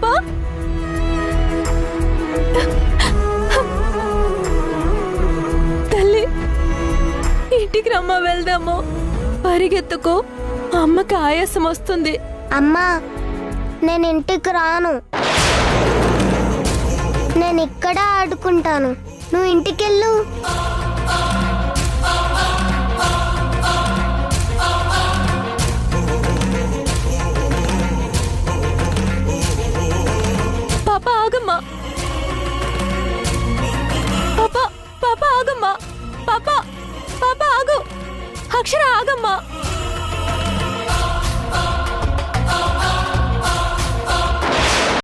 పాపా తల్లి, ఇంటికి రమ్మ, వెళ్దాము. పరిగెత్తుకో, అమ్మకి ఆయాసం వస్తుంది. అమ్మా, నేను ఇంటికి రాను. నేను ఇక్కడ ఆడుకుంటాను. నువ్వు ఇంటికెళ్ళు. పాపా ఆగమ్మా. పాపా పాపా ఆగమ్మా. పాపా పాపా ఆగు. అక్షర ఆగమ్మా.